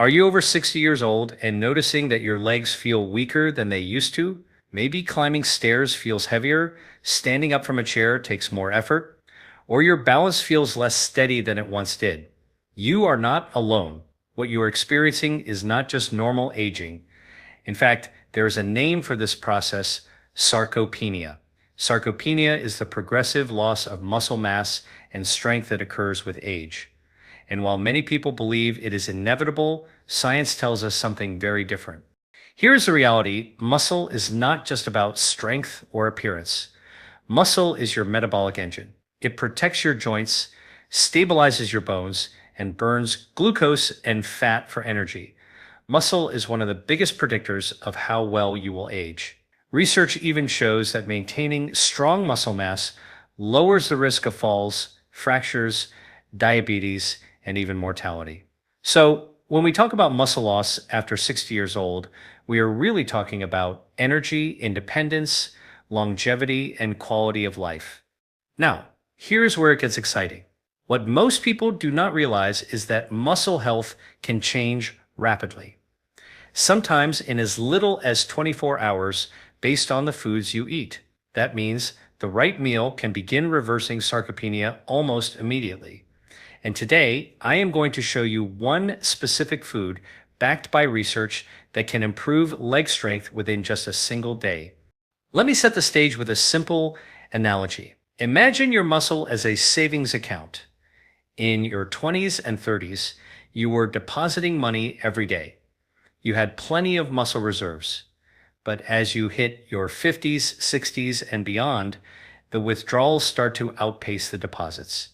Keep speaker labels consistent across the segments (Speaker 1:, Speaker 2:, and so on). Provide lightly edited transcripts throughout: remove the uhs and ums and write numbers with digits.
Speaker 1: Are you over 60 years old and noticing that your legs feel weaker than they used to? Maybe climbing stairs feels heavier, standing up from a chair takes more effort, or your balance feels less steady than it once did. You are not alone. What you are experiencing is not just normal aging. In fact, there is a name for this process: sarcopenia. Sarcopenia is the progressive loss of muscle mass and strength that occurs with age. And while many people believe it is inevitable, science tells us something very different. Here's the reality: muscle is not just about strength or appearance. Muscle is your metabolic engine. It protects your joints, stabilizes your bones, and burns glucose and fat for energy. Muscle is one of the biggest predictors of how well you will age. Research even shows that maintaining strong muscle mass lowers the risk of falls, fractures, diabetes, and even mortality. So, when we talk about muscle loss after 60 years old, we are really talking about energy, independence, longevity, and quality of life. Now, here's where it gets exciting. What most people do not realize is that muscle health can change rapidly, sometimes in as little as 24 hours based on the foods you eat. That means the right meal can begin reversing sarcopenia almost immediately. And today, I am going to show you one specific food backed by research that can improve leg strength within just a single day. Let me set the stage with a simple analogy. Imagine your muscle as a savings account. In your 20s and 30s, you were depositing money every day. You had plenty of muscle reserves. But as you hit your 50s, 60s, and beyond, the withdrawals start to outpace the deposits.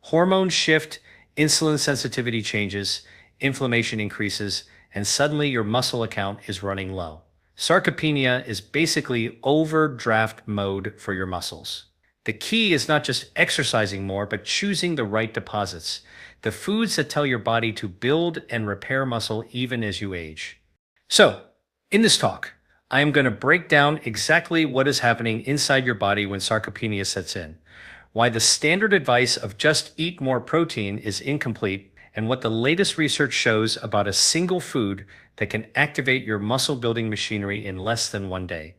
Speaker 1: Hormones shift, insulin sensitivity changes, inflammation increases, and suddenly your muscle account is running low. Sarcopenia is basically overdraft mode for your muscles. The key is not just exercising more, but choosing the right deposits, the foods that tell your body to build and repair muscle even as you age. So, in this talk, I am going to break down exactly what is happening inside your body when sarcopenia sets in, why the standard advice of just eat more protein is incomplete, and what the latest research shows about a single food that can activate your muscle building machinery in less than one day.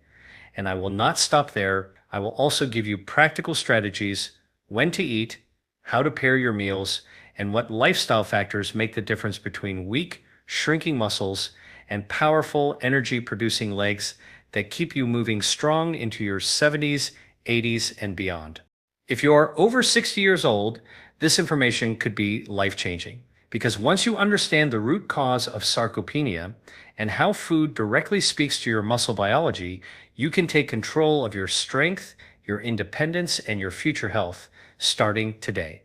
Speaker 1: And I will not stop there. I will also give you practical strategies: when to eat, how to pair your meals, and what lifestyle factors make the difference between weak, shrinking muscles and powerful, energy-producing legs that keep you moving strong into your 70s, 80s, and beyond. If you're over 60 years old, this information could be life-changing, because once you understand the root cause of sarcopenia and how food directly speaks to your muscle biology, you can take control of your strength, your independence, and your future health starting today.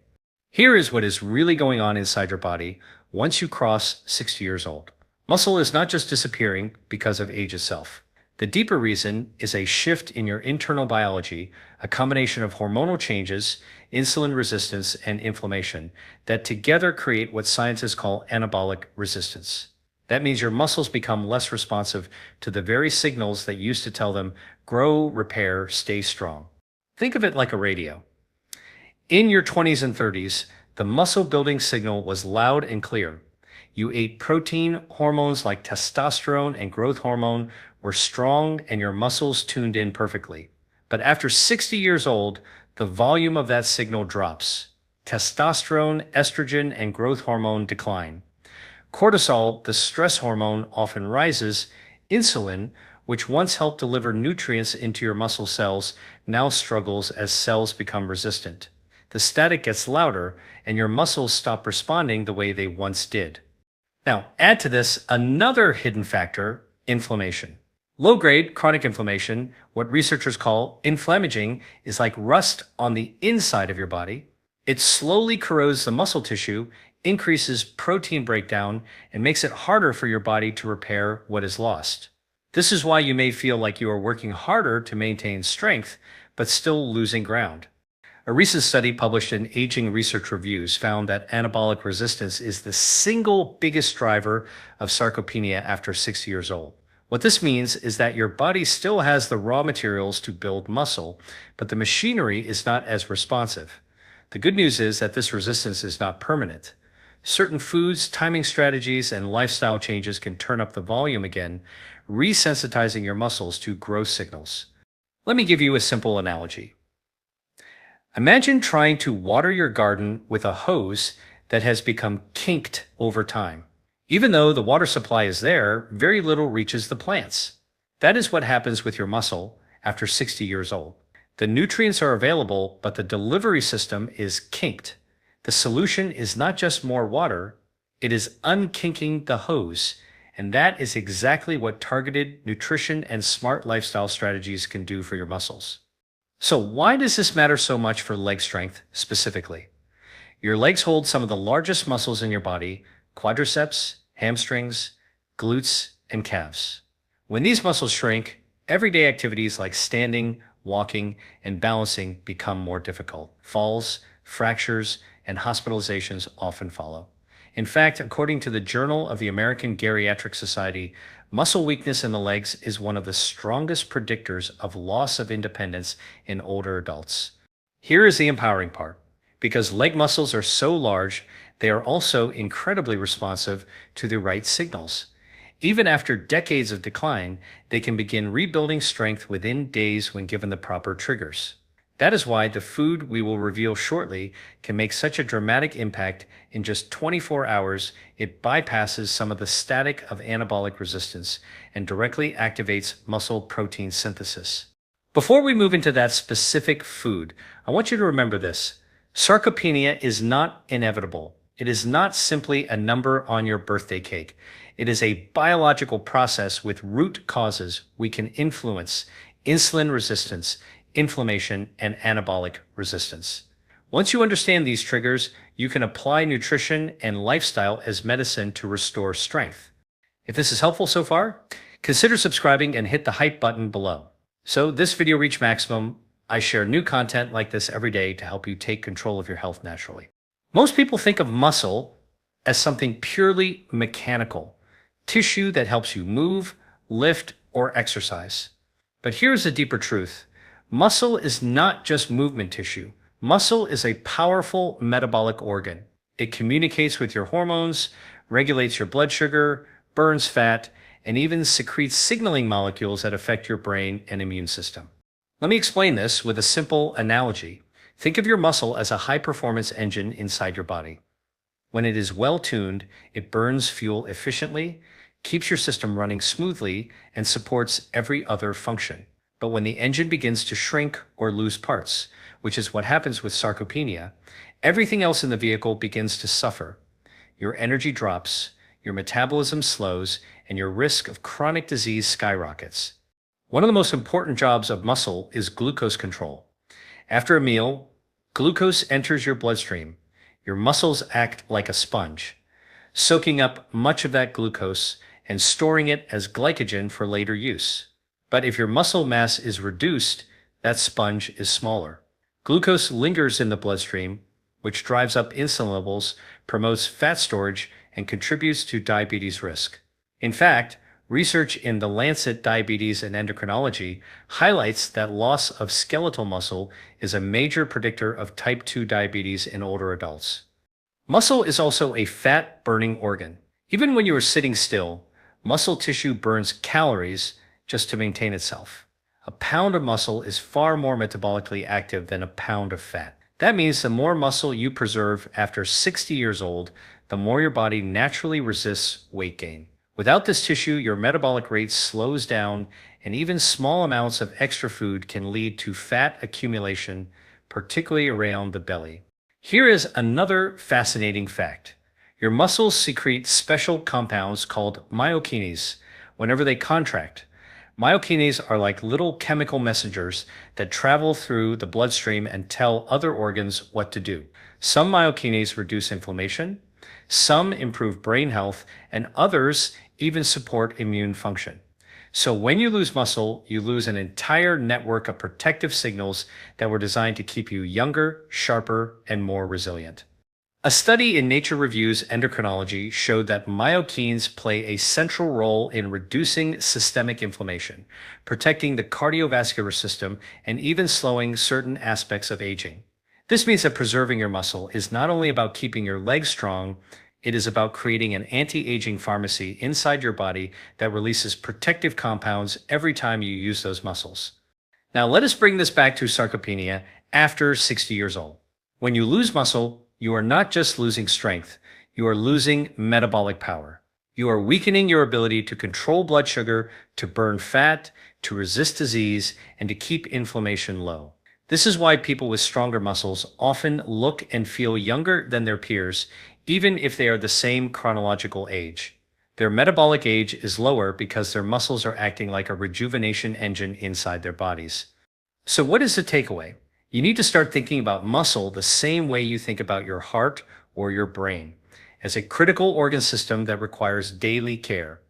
Speaker 1: Here is what is really going on inside your body once you cross 60 years old. Muscle is not just disappearing because of age itself. The deeper reason is a shift in your internal biology, a combination of hormonal changes, insulin resistance, and inflammation that together create what scientists call anabolic resistance. That means your muscles become less responsive to the very signals that used to tell them grow, repair, stay strong. Think of it like a radio. In your 20s and 30s, the muscle building signal was loud and clear. You ate protein, hormones like testosterone and growth hormone were strong, and your muscles tuned in perfectly. But after 60 years old, the volume of that signal drops. Testosterone, estrogen, and growth hormone decline. Cortisol, the stress hormone, often rises. Insulin, which once helped deliver nutrients into your muscle cells, now struggles as cells become resistant. The static gets louder, and your muscles stop responding the way they once did. Now, add to this another hidden factor: inflammation. Low-grade chronic inflammation, what researchers call inflammaging, is like rust on the inside of your body. It slowly corrodes the muscle tissue, increases protein breakdown, and makes it harder for your body to repair what is lost. This is why you may feel like you are working harder to maintain strength, but still losing ground. A recent study published in Aging Research Reviews found that anabolic resistance is the single biggest driver of sarcopenia after 60 years old. What this means is that your body still has the raw materials to build muscle, but the machinery is not as responsive. The good news is that this resistance is not permanent. Certain foods, timing strategies, and lifestyle changes can turn up the volume again, resensitizing your muscles to growth signals. Let me give you a simple analogy. Imagine trying to water your garden with a hose that has become kinked over time. Even though the water supply is there, very little reaches the plants. That is what happens with your muscle after 60 years old. The nutrients are available, but the delivery system is kinked. The solution is not just more water, it is unkinking the hose. And that is exactly what targeted nutrition and smart lifestyle strategies can do for your muscles. So why does this matter so much for leg strength specifically? Your legs hold some of the largest muscles in your body: quadriceps, hamstrings, glutes, and calves. When these muscles shrink, everyday activities like standing, walking, and balancing become more difficult. Falls, fractures, and hospitalizations often follow. In fact, according to the Journal of the American Geriatric Society, muscle weakness in the legs is one of the strongest predictors of loss of independence in older adults. Here is the empowering part. Because leg muscles are so large, they are also incredibly responsive to the right signals. Even after decades of decline, they can begin rebuilding strength within days when given the proper triggers. That is why the food we will reveal shortly can make such a dramatic impact. In just 24 hours. It bypasses some of the static of anabolic resistance and directly activates muscle protein synthesis. Before we move into that specific food, I want you to remember this. Sarcopenia is not inevitable. It is not simply a number on your birthday cake. It is a biological process with root causes we can influence: insulin resistance, inflammation, and anabolic resistance. Once you understand these triggers, you can apply nutrition and lifestyle as medicine to restore strength. If this is helpful so far, consider subscribing and hit the hype button below. So this video reached maximum. I share new content like this every day to help you take control of your health naturally. Most people think of muscle as something purely mechanical, tissue that helps you move, lift, or exercise. But here's the deeper truth. Muscle is not just movement tissue. Muscle is a powerful metabolic organ. It communicates with your hormones, regulates your blood sugar, burns fat, and even secretes signaling molecules that affect your brain and immune system. Let me explain this with a simple analogy. Think of your muscle as a high-performance engine inside your body. When it is well-tuned, it burns fuel efficiently, keeps your system running smoothly, and supports every other function. But when the engine begins to shrink or lose parts, which is what happens with sarcopenia, everything else in the vehicle begins to suffer. Your energy drops, your metabolism slows, and your risk of chronic disease skyrockets. One of the most important jobs of muscle is glucose control. After a meal, glucose enters your bloodstream. Your muscles act like a sponge, soaking up much of that glucose and storing it as glycogen for later use. But if your muscle mass is reduced, that sponge is smaller. Glucose lingers in the bloodstream, which drives up insulin levels, promotes fat storage, and contributes to diabetes risk. In fact, research in the Lancet Diabetes and Endocrinology highlights that loss of skeletal muscle is a major predictor of type 2 diabetes in older adults. Muscle is also a fat-burning organ. Even when you are sitting still, muscle tissue burns calories just to maintain itself. A pound of muscle is far more metabolically active than a pound of fat. That means the more muscle you preserve after 60 years old, the more your body naturally resists weight gain. Without this tissue, your metabolic rate slows down, and even small amounts of extra food can lead to fat accumulation, particularly around the belly. Here is another fascinating fact. Your muscles secrete special compounds called myokines whenever they contract. Myokines are like little chemical messengers that travel through the bloodstream and tell other organs what to do. Some myokines reduce inflammation, some improve brain health, and others even support immune function. So when you lose muscle, you lose an entire network of protective signals that were designed to keep you younger, sharper, and more resilient. A study in Nature Reviews Endocrinology showed that myokines play a central role in reducing systemic inflammation, protecting the cardiovascular system, and even slowing certain aspects of aging. This means that preserving your muscle is not only about keeping your legs strong, It is about creating an anti-aging pharmacy inside your body that releases protective compounds every time you use those muscles. Now let us bring this back to sarcopenia after 60 years old. When you lose muscle, you are not just losing strength, you are losing metabolic power. You are weakening your ability to control blood sugar, to burn fat, to resist disease, and to keep inflammation low. This is why people with stronger muscles often look and feel younger than their peers, even if they are the same chronological age. Their metabolic age is lower because their muscles are acting like a rejuvenation engine inside their bodies. So what is the takeaway? You need to start thinking about muscle the same way you think about your heart or your brain, as a critical organ system that requires daily care.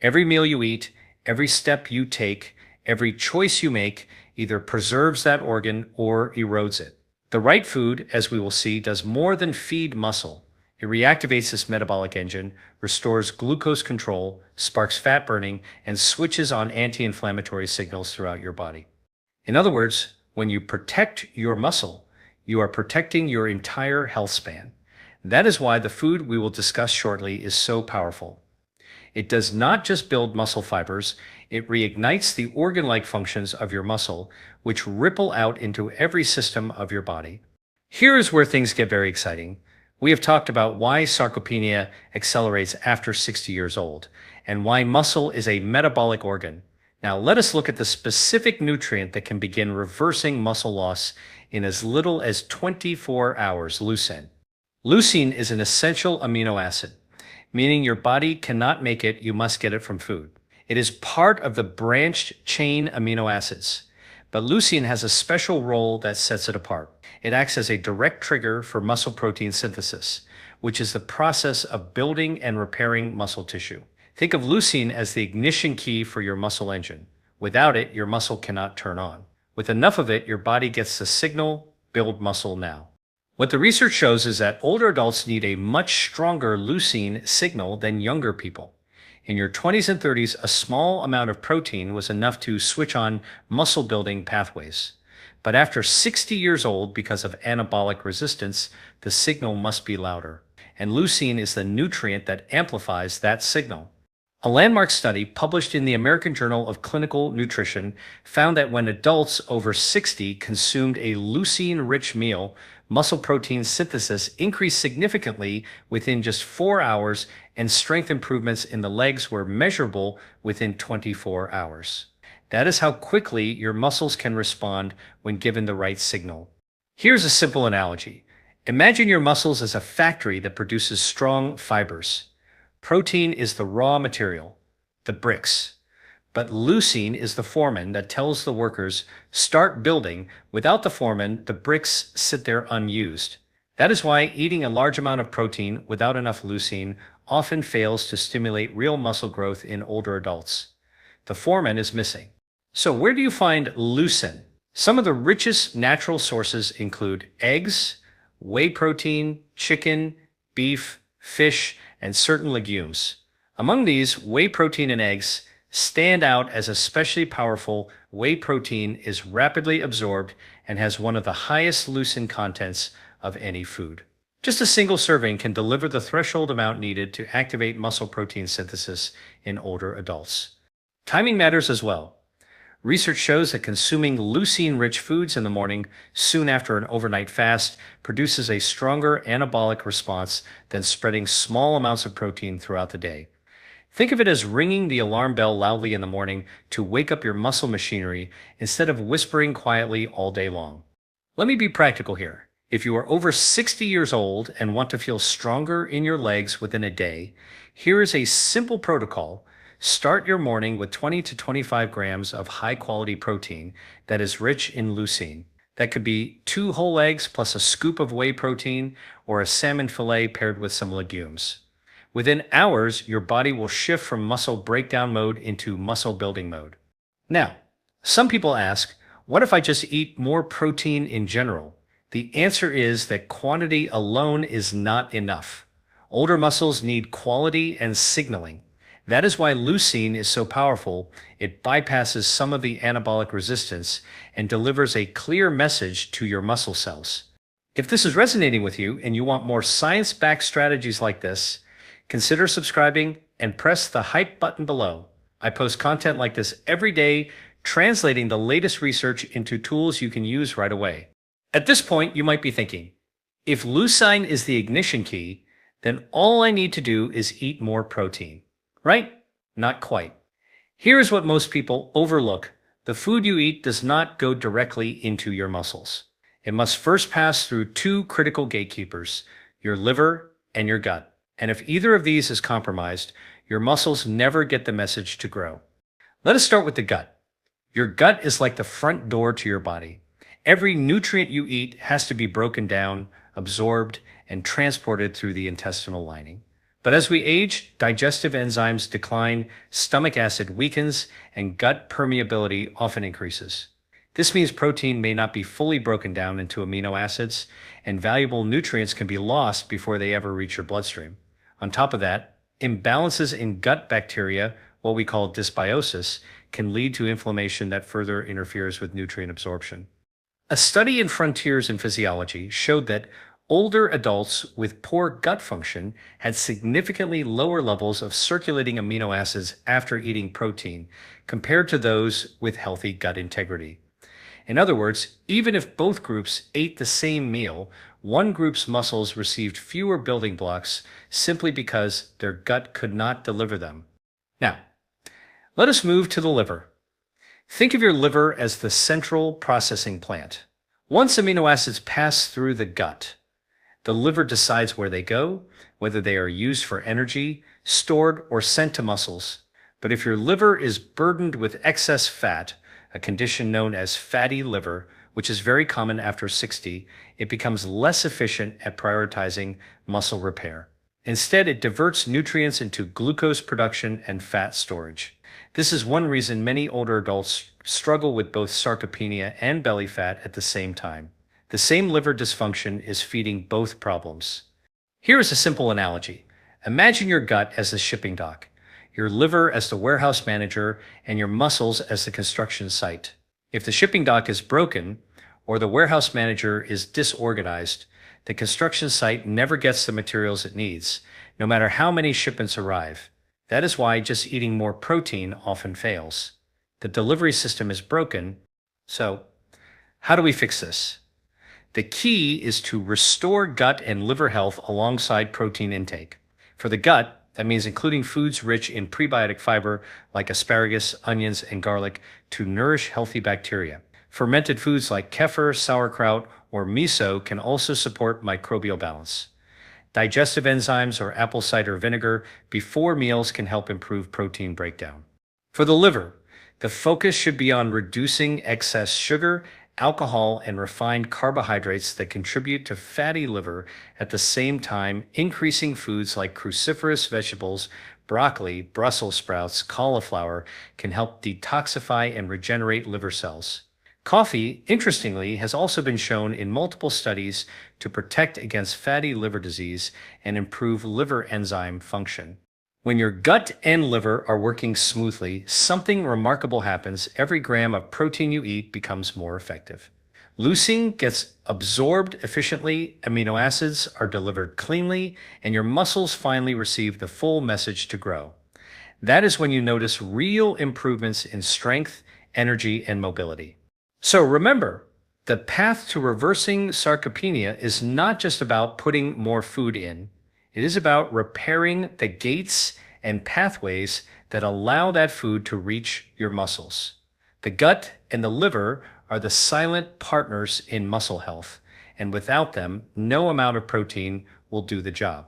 Speaker 1: Every meal you eat, every step you take, every choice you make either preserves that organ or erodes it. The right food, as we will see, does more than feed muscle. It reactivates this metabolic engine, restores glucose control, sparks fat burning, and switches on anti-inflammatory signals throughout your body. In other words, when you protect your muscle, you are protecting your entire health span. That is why the food we will discuss shortly is so powerful. It does not just build muscle fibers, it reignites the organ-like functions of your muscle, which ripple out into every system of your body. Here is where things get very exciting. We have talked about why sarcopenia accelerates after 60 years old, and why muscle is a metabolic organ. Now let us look at the specific nutrient that can begin reversing muscle loss in as little as 24 hours, leucine. Leucine is an essential amino acid, meaning your body cannot make it, you must get it from food. It is part of the branched chain amino acids, but leucine has a special role that sets it apart. It acts as a direct trigger for muscle protein synthesis, which is the process of building and repairing muscle tissue. Think of leucine as the ignition key for your muscle engine. Without it, your muscle cannot turn on. With enough of it, your body gets the signal, build muscle now. What the research shows is that older adults need a much stronger leucine signal than younger people. In your 20s and 30s, a small amount of protein was enough to switch on muscle building pathways. But after 60 years old, because of anabolic resistance, the signal must be louder. And leucine is the nutrient that amplifies that signal. A landmark study published in the American Journal of Clinical Nutrition found that when adults over 60 consumed a leucine-rich meal, muscle protein synthesis increased significantly within just 4 hours, and strength improvements in the legs were measurable within 24 hours. That is how quickly your muscles can respond when given the right signal. Here's a simple analogy. Imagine your muscles as a factory that produces strong fibers. Protein is the raw material, the bricks. But leucine is the foreman that tells the workers, start building. Without the foreman, the bricks sit there unused. That is why eating a large amount of protein without enough leucine often fails to stimulate real muscle growth in older adults. The foreman is missing. So where do you find leucine? Some of the richest natural sources include eggs, whey protein, chicken, beef, fish, and certain legumes. Among these, whey protein and eggs stand out as especially powerful. Whey protein is rapidly absorbed and has one of the highest leucine contents of any food. Just a single serving can deliver the threshold amount needed to activate muscle protein synthesis in older adults. Timing matters as well. Research shows that consuming leucine-rich foods in the morning, soon after an overnight fast, produces a stronger anabolic response than spreading small amounts of protein throughout the day. Think of it as ringing the alarm bell loudly in the morning to wake up your muscle machinery instead of whispering quietly all day long. Let me be practical here. If you are over 60 years old and want to feel stronger in your legs within a day, here is a simple protocol. Start your morning with 20 to 25 grams of high-quality protein that is rich in leucine. That could be 2 whole eggs plus a scoop of whey protein or a salmon fillet paired with some legumes. Within hours, your body will shift from muscle breakdown mode into muscle building mode. Now, some people ask, what if I just eat more protein in general? The answer is that quantity alone is not enough. Older muscles need quality and signaling. That is why leucine is so powerful. It bypasses some of the anabolic resistance and delivers a clear message to your muscle cells. If this is resonating with you and you want more science-backed strategies like this, consider subscribing and press the hype button below. I post content like this every day, translating the latest research into tools you can use right away. At this point, you might be thinking, if leucine is the ignition key, then all I need to do is eat more protein, right? Not quite. Here's what most people overlook. The food you eat does not go directly into your muscles. It must first pass through two critical gatekeepers, your liver and your gut. And if either of these is compromised, your muscles never get the message to grow. Let us start with the gut. Your gut is like the front door to your body. Every nutrient you eat has to be broken down, absorbed, and transported through the intestinal lining. But as we age, digestive enzymes decline, stomach acid weakens, and gut permeability often increases. This means protein may not be fully broken down into amino acids, and valuable nutrients can be lost before they ever reach your bloodstream. On top of that, imbalances in gut bacteria, what we call dysbiosis, can lead to inflammation that further interferes with nutrient absorption. A study in Frontiers in Physiology showed that older adults with poor gut function had significantly lower levels of circulating amino acids after eating protein compared to those with healthy gut integrity. In other words, even if both groups ate the same meal, one group's muscles received fewer building blocks simply because their gut could not deliver them. Now, let us move to the liver. Think of your liver as the central processing plant. Once amino acids pass through the gut, the liver decides where they go, whether they are used for energy, stored, or sent to muscles. But if your liver is burdened with excess fat, a condition known as fatty liver, which is very common after 60, it becomes less efficient at prioritizing muscle repair. Instead, it diverts nutrients into glucose production and fat storage. This is one reason many older adults struggle with both sarcopenia and belly fat at the same time. The same liver dysfunction is feeding both problems. Here is a simple analogy. Imagine your gut as the shipping dock, your liver as the warehouse manager, and your muscles as the construction site. If the shipping dock is broken, or the warehouse manager is disorganized, the construction site never gets the materials it needs, no matter how many shipments arrive. That is why just eating more protein often fails. The delivery system is broken. So, how do we fix this? The key is to restore gut and liver health alongside protein intake. For the gut, that means including foods rich in prebiotic fiber like asparagus, onions, and garlic to nourish healthy bacteria. Fermented foods like kefir, sauerkraut, or miso can also support microbial balance. Digestive enzymes or apple cider vinegar before meals can help improve protein breakdown. For the liver, the focus should be on reducing excess sugar, alcohol, and refined carbohydrates that contribute to fatty liver, at the same time increasing foods like cruciferous vegetables, broccoli, Brussels sprouts, cauliflower can help detoxify and regenerate liver cells. Coffee, interestingly, has also been shown in multiple studies to protect against fatty liver disease and improve liver enzyme function. When your gut and liver are working smoothly, something remarkable happens. Every gram of protein you eat becomes more effective. Leucine gets absorbed efficiently, amino acids are delivered cleanly, and your muscles finally receive the full message to grow. That is when you notice real improvements in strength, energy, and mobility. So remember, the path to reversing sarcopenia is not just about putting more food in. It is about repairing the gates and pathways that allow that food to reach your muscles. The gut and the liver are the silent partners in muscle health, and without them, no amount of protein will do the job.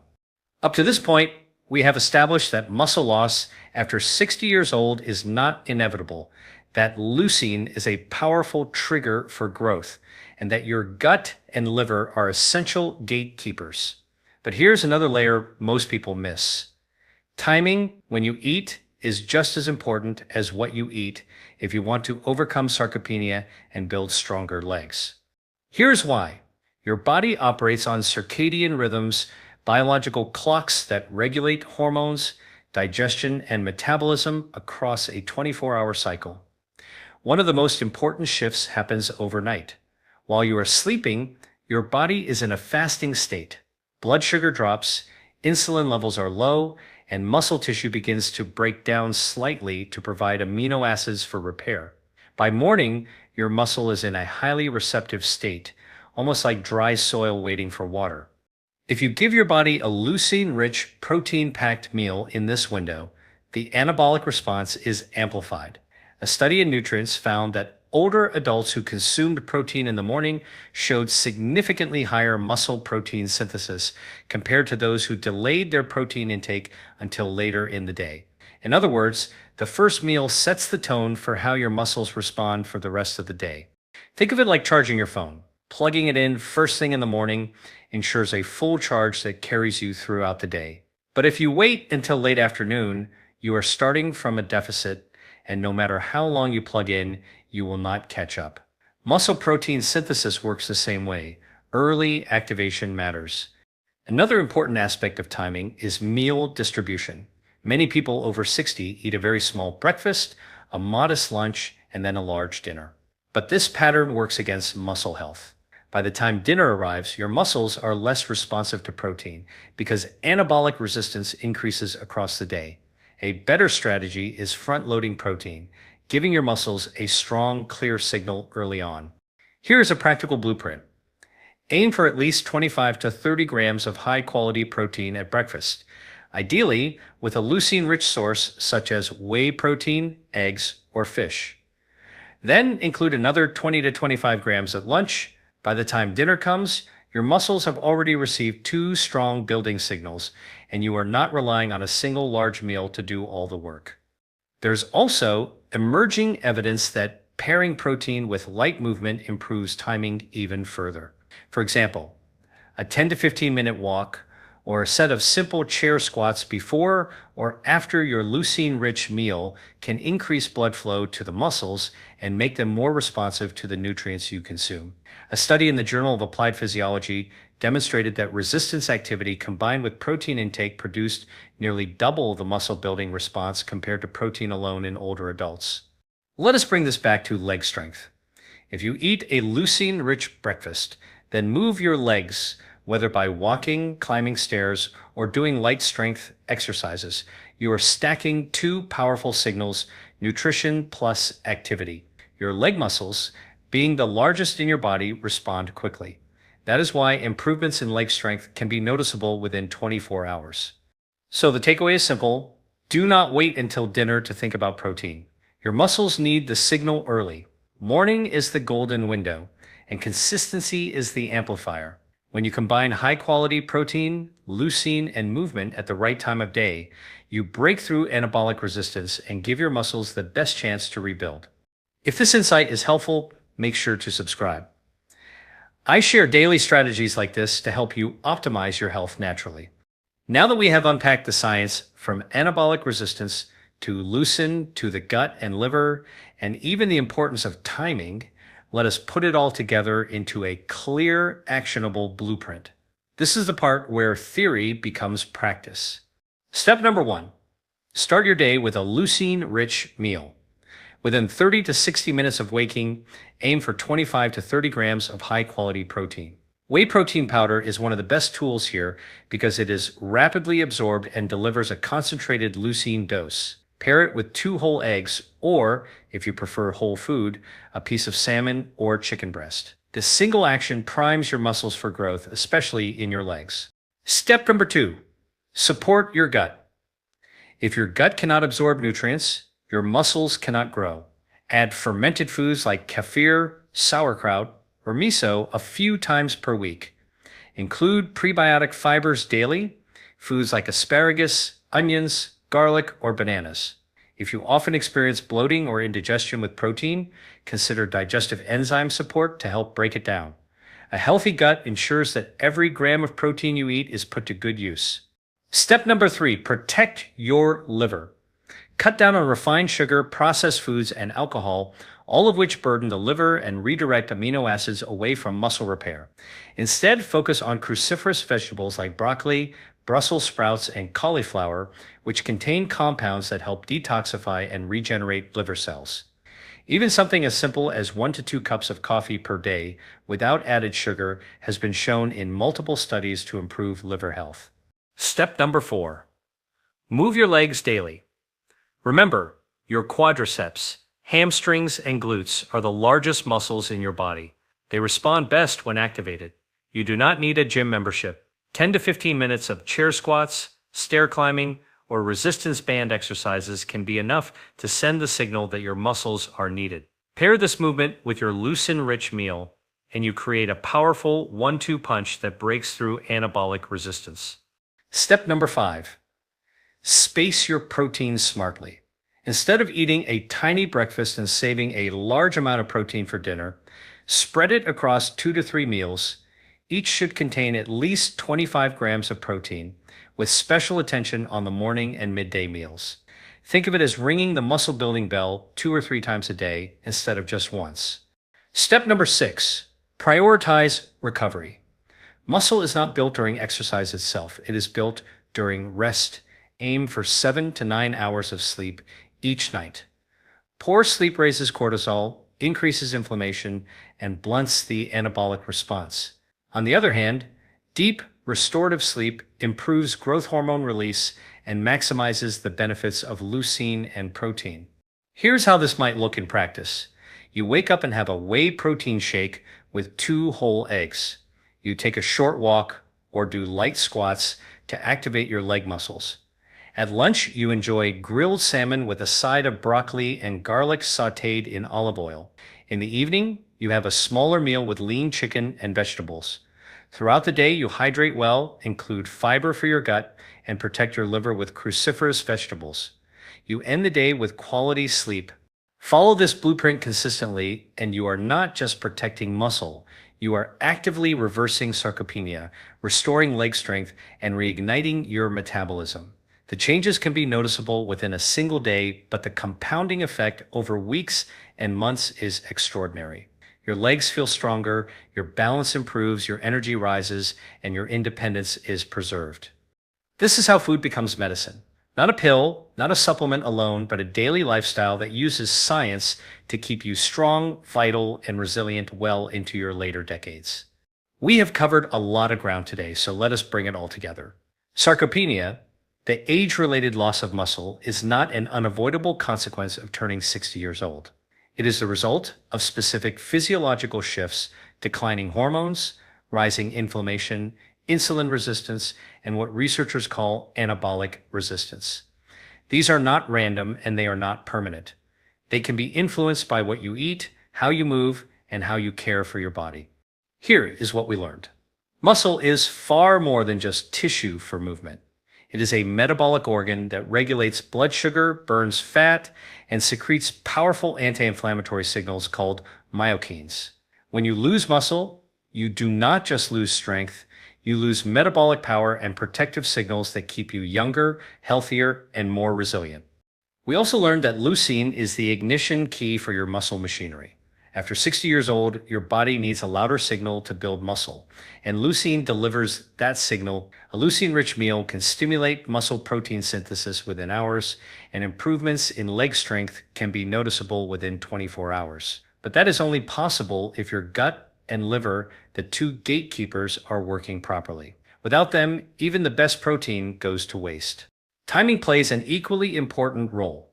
Speaker 1: Up to this point, we have established that muscle loss after 60 years old is not inevitable, that leucine is a powerful trigger for growth, and that your gut and liver are essential gatekeepers. But here's another layer most people miss. Timing when you eat is just as important as what you eat if you want to overcome sarcopenia and build stronger legs. Here's why. Your body operates on circadian rhythms, biological clocks that regulate hormones, digestion, and metabolism across a 24-hour cycle. One of the most important shifts happens overnight. While you are sleeping, Your body is in a fasting state. Blood sugar drops, insulin levels are low, and muscle tissue begins to break down slightly to provide amino acids for repair. By morning, your muscle is in a highly receptive state, almost like dry soil waiting for water. If you give your body a leucine-rich, protein-packed meal in this window, the anabolic response is amplified. A study in nutrients found that older adults who consumed protein in the morning showed significantly higher muscle protein synthesis compared to those who delayed their protein intake until later in the day. In other words, the first meal sets the tone for how your muscles respond for the rest of the day. Think of it like charging your phone. Plugging it in first thing in the morning ensures a full charge that carries you throughout the day. But if you wait until late afternoon, you are starting from a deficit, and no matter how long you plug in, you will not catch up. Muscle protein synthesis works the same way. Early activation matters. Another important aspect of timing is meal distribution. Many people over 60 eat a very small breakfast, a modest lunch, and then a large dinner. But this pattern works against muscle health. By the time dinner arrives, your muscles are less responsive to protein because anabolic resistance increases across the day. A better strategy is front-loading protein, giving your muscles a strong, clear signal early on. Here is a practical blueprint. Aim for at least 25 to 30 grams of high-quality protein at breakfast, ideally with a leucine-rich source such as whey protein, eggs, or fish. Then include another 20 to 25 grams at lunch. By the time dinner comes, your muscles have already received 2 strong building signals, and you are not relying on a single large meal to do all the work. There's also emerging evidence that pairing protein with light movement improves timing even further. For example, a 10 to 15-minute walk or a set of simple chair squats before or after your leucine-rich meal can increase blood flow to the muscles and make them more responsive to the nutrients you consume. A study in the Journal of Applied Physiology demonstrated that resistance activity combined with protein intake produced nearly double the muscle-building response compared to protein alone in older adults. Let us bring this back to leg strength. If you eat a leucine-rich breakfast, then move your legs, whether by walking, climbing stairs, or doing light strength exercises. You are stacking 2 powerful signals, nutrition plus activity. Your leg muscles, being the largest in your body, respond quickly. That is why improvements in leg strength can be noticeable within 24 hours. So the takeaway is simple. Do not wait until dinner to think about protein. Your muscles need the signal early. Morning is the golden window, and consistency is the amplifier. When you combine high-quality protein, leucine, and movement at the right time of day, you break through anabolic resistance and give your muscles the best chance to rebuild. If this insight is helpful, make sure to subscribe. I share daily strategies like this to help you optimize your health naturally. Now that we have unpacked the science from anabolic resistance to leucine to the gut and liver, and even the importance of timing, let us put it all together into a clear, actionable blueprint. This is the part where theory becomes practice. Step number 1. Start your day with a leucine-rich meal. Within 30 to 60 minutes of waking, aim for 25 to 30 grams of high-quality protein. Whey protein powder is one of the best tools here because it is rapidly absorbed and delivers a concentrated leucine dose. Pair it with 2 whole eggs, or, if you prefer whole food, a piece of salmon or chicken breast. This single action primes your muscles for growth, especially in your legs. Step number 2. Support your gut. If your gut cannot absorb nutrients, your muscles cannot grow. Add fermented foods like kefir, sauerkraut, or miso a few times per week. Include prebiotic fibers daily, foods like asparagus, onions, garlic, or bananas. If you often experience bloating or indigestion with protein, consider digestive enzyme support to help break it down. A healthy gut ensures that every gram of protein you eat is put to good use. Step number 3, protect your liver. Cut down on refined sugar, processed foods, and alcohol, all of which burden the liver and redirect amino acids away from muscle repair. Instead, focus on cruciferous vegetables like broccoli, Brussels sprouts, and cauliflower, which contain compounds that help detoxify and regenerate liver cells. Even something as simple as 1 to 2 cups of coffee per day without added sugar has been shown in multiple studies to improve liver health. Step number 4. Move your legs daily. Remember, your quadriceps, hamstrings, and glutes are the largest muscles in your body. They respond best when activated. You do not need a gym membership. 10 to 15 minutes of chair squats, stair climbing, or resistance band exercises can be enough to send the signal that your muscles are needed. Pair this movement with your leucine-rich meal, and you create a powerful 1-2 punch that breaks through anabolic resistance. Step number 5. Space your protein smartly. Instead of eating a tiny breakfast and saving a large amount of protein for dinner, spread it across 2 to 3 meals. Each should contain at least 25 grams of protein, with special attention on the morning and midday meals. Think of it as ringing the muscle building bell 2 or 3 times a day instead of just once. Step number 6. Prioritize recovery. Muscle is not built during exercise itself. It is built during rest. Aim for 7 to 9 hours of sleep each night. Poor sleep raises cortisol, increases inflammation, and blunts the anabolic response. On the other hand, deep, restorative sleep improves growth hormone release and maximizes the benefits of leucine and protein. Here's how this might look in practice. You wake up and have a whey protein shake with 2 whole eggs. You take a short walk or do light squats to activate your leg muscles. At lunch, you enjoy grilled salmon with a side of broccoli and garlic sautéed in olive oil. In the evening, you have a smaller meal with lean chicken and vegetables. Throughout the day, you hydrate well, include fiber for your gut, and protect your liver with cruciferous vegetables. You end the day with quality sleep. Follow this blueprint consistently, and you are not just protecting muscle. You are actively reversing sarcopenia, restoring leg strength, and reigniting your metabolism. The changes can be noticeable within a single day, but the compounding effect over weeks and months is extraordinary. Your legs feel stronger, your balance improves, your energy rises, and your independence is preserved. This is how food becomes medicine. Not a pill, not a supplement alone, but a daily lifestyle that uses science to keep you strong, vital, and resilient well into your later decades. We have covered a lot of ground today, so let us bring it all together. Sarcopenia, the age-related loss of muscle, is not an unavoidable consequence of turning 60 years old. It is the result of specific physiological shifts, declining hormones, rising inflammation, insulin resistance, and what researchers call anabolic resistance. These are not random and they are not permanent. They can be influenced by what you eat, how you move, and how you care for your body. Here is what we learned. Muscle is far more than just tissue for movement. It is a metabolic organ that regulates blood sugar, burns fat, and secretes powerful anti-inflammatory signals called myokines. When you lose muscle, you do not just lose strength, you lose metabolic power and protective signals that keep you younger, healthier, and more resilient. We also learned that leucine is the ignition key for your muscle machinery. After 60 years old, your body needs a louder signal to build muscle, and leucine delivers that signal. A leucine-rich meal can stimulate muscle protein synthesis within hours, and improvements in leg strength can be noticeable within 24 hours. But that is only possible if your gut and liver, the 2 gatekeepers, are working properly. Without them, even the best protein goes to waste. Timing plays an equally important role.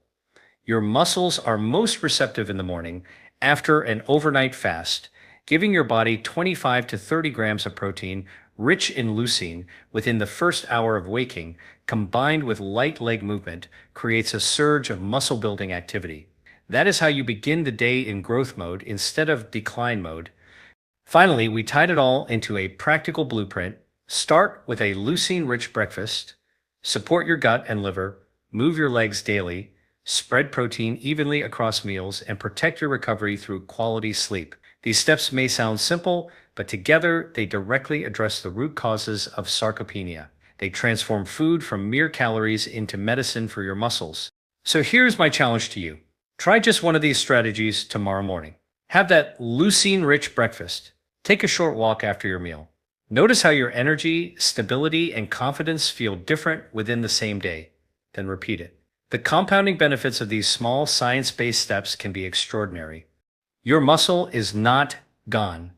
Speaker 1: Your muscles are most receptive in the morning, after an overnight fast. Giving your body 25 to 30 grams of protein rich in leucine within the first hour of waking, combined with light leg movement, creates a surge of muscle-building activity. That is how you begin the day in growth mode instead of decline mode. Finally, we tied it all into a practical blueprint. Start with a leucine-rich breakfast, support your gut and liver, move your legs daily, spread protein evenly across meals, and protect your recovery through quality sleep. These steps may sound simple, but together they directly address the root causes of sarcopenia. They transform food from mere calories into medicine for your muscles. So here's my challenge to you. Try just one of these strategies tomorrow morning. Have that leucine-rich breakfast. Take a short walk after your meal. Notice how your energy, stability, and confidence feel different within the same day. Then repeat it. The compounding benefits of these small science-based steps can be extraordinary. Your muscle is not gone.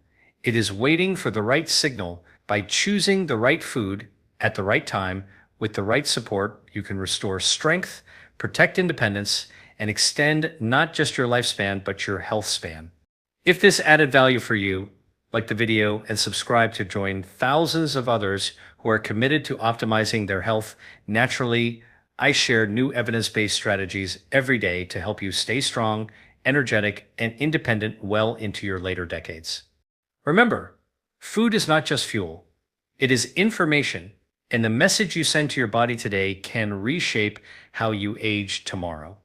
Speaker 1: It is waiting for the right signal. By choosing the right food at the right time with the right support, you can restore strength, protect independence, and extend not just your lifespan, but your health span. If this added value for you, like the video and subscribe to join thousands of others who are committed to optimizing their health naturally. I share new evidence-based strategies every day to help you stay strong, energetic, and independent well into your later decades. Remember, food is not just fuel. It is information, and the message you send to your body today can reshape how you age tomorrow.